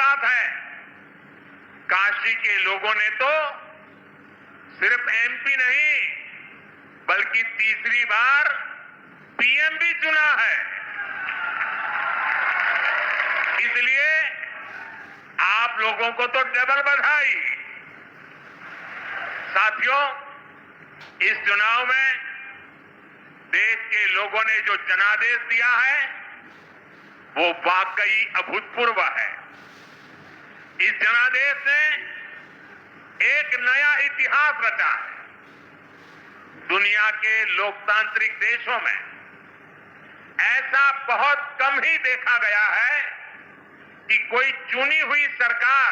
बात है, काशी के लोगों ने तो सिर्फ एमपी नहीं बल्कि तीसरी बार पीएम भी चुना है। इसलिए आप लोगों को तो डबल बधाई। साथियों, इस चुनाव में देश के लोगों ने जो जनादेश दिया है वो वाकई अभूतपूर्व है। इस जनादेश ने एक नया इतिहास रचा है। दुनिया के लोकतांत्रिक देशों में ऐसा बहुत कम ही देखा गया है कि कोई चुनी हुई सरकार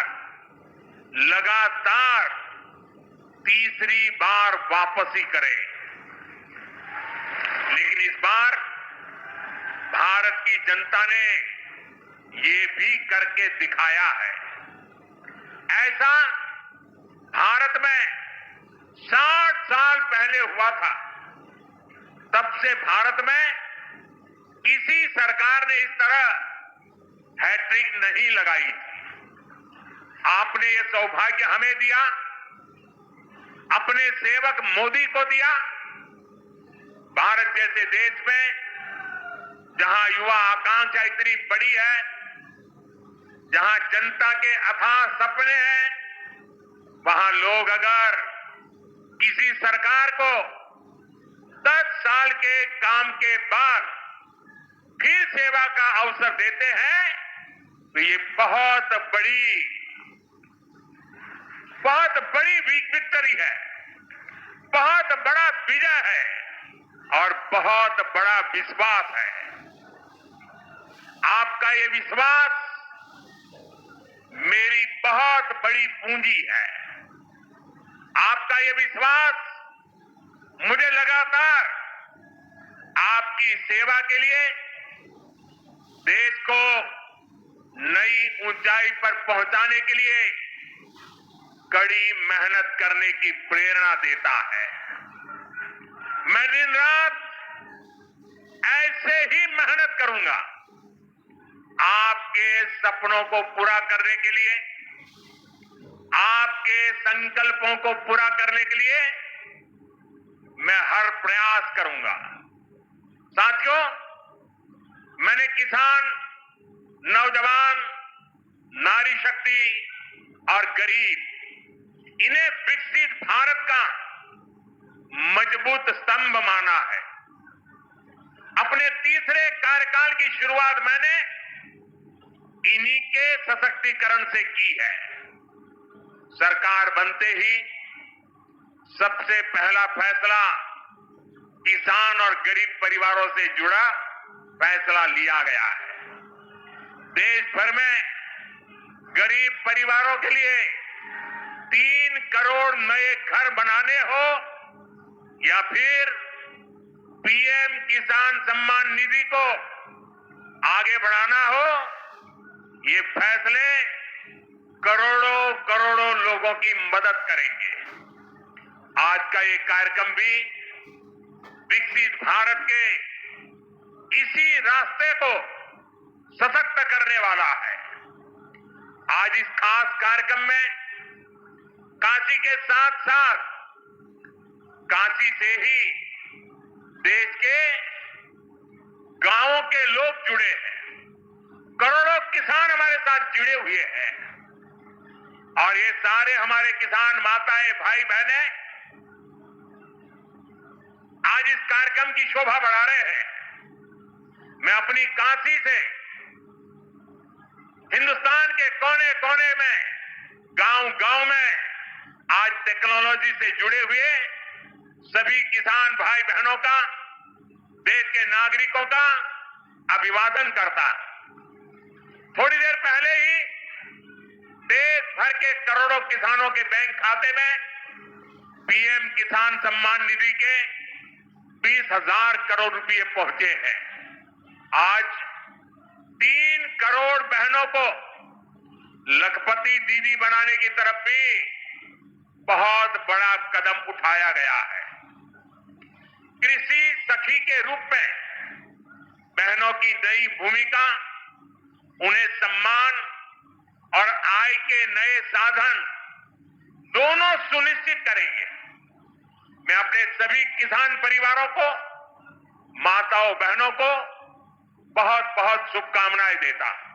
लगातार तीसरी बार वापसी करे। लेकिन इस बार भारत की जनता ने ये भी करके दिखाया है। ऐसा भारत में 60 साल पहले हुआ था। तब से भारत में किसी सरकार ने इस तरह हैट्रिक नहीं लगाई। आपने ये सौभाग्य हमें दिया, अपने सेवक मोदी को दिया। भारत जैसे देश में जहां युवा आकांक्षा इतनी बड़ी है, जहां जनता के अथाह सपने हैं, वहां लोग अगर किसी सरकार को 10 साल के काम के बाद फिर सेवा का अवसर देते हैं तो ये बहुत बड़ी विक्ट्री है, बहुत बड़ा विजय है और बहुत बड़ा विश्वास है। आपका ये विश्वास मेरी बहुत बड़ी पूंजी है। आपका ये विश्वास मुझे लगातार आपकी सेवा के लिए देश को नई ऊंचाई पर पहुंचाने के लिए कड़ी मेहनत करने की प्रेरणा देता है। मैं दिन रात ऐसे ही मेहनत करूंगा आपके सपनों को पूरा करने के लिए, आपके संकल्पों को पूरा करने के लिए मैं हर प्रयास करूंगा। साथियों, मैंने किसान, नौजवान, नारी शक्ति और गरीब, इन्हें विकसित भारत का मजबूत स्तंभ माना है। अपने तीसरे कार्यकाल की शुरुआत मैंने इन्हीं के सशक्तिकरण से की है। सरकार बनते ही सबसे पहला फैसला किसान और गरीब परिवारों से जुड़ा फैसला लिया गया है। देश भर में गरीब परिवारों के लिए 3 करोड़ नए घर बनाने हो या फिर पीएम किसान सम्मान निधि को आगे बढ़ाना हो, ये फैसले करोड़ों करोड़ों लोगों की मदद करेंगे। आज का ये कार्यक्रम भी विकसित भारत के इसी रास्ते को सशक्त करने वाला है। आज इस खास कार्यक्रम में काशी के साथ साथ काशी से ही देश के गांवों के लोग जुड़े हैं। करोड़ों किसान हमारे साथ जुड़े हुए हैं और ये सारे हमारे किसान माताएं, भाई बहनें आज इस कार्यक्रम की शोभा बढ़ा रहे हैं। मैं अपनी काशी से हिंदुस्तान के कोने कोने में, गांव गांव में आज टेक्नोलॉजी से जुड़े हुए सभी किसान भाई बहनों का, देश के नागरिकों का अभिवादन करता। थोड़ी देर पहले ही देश भर के करोड़ों किसानों के बैंक खाते में पीएम किसान सम्मान निधि के 20,000 करोड़ रुपए पहुंचे हैं। आज 3 करोड़ बहनों को लखपति दीदी बनाने की तरफ भी बहुत बड़ा कदम उठाया गया है। कृषि सखी के रूप में बहनों की नई भूमिका, उन्हें सम्मान और के नए साधन दोनों सुनिश्चित करेंगे। मैं अपने सभी किसान परिवारों को, माताओं बहनों को बहुत बहुत शुभकामनाएं देता हूं।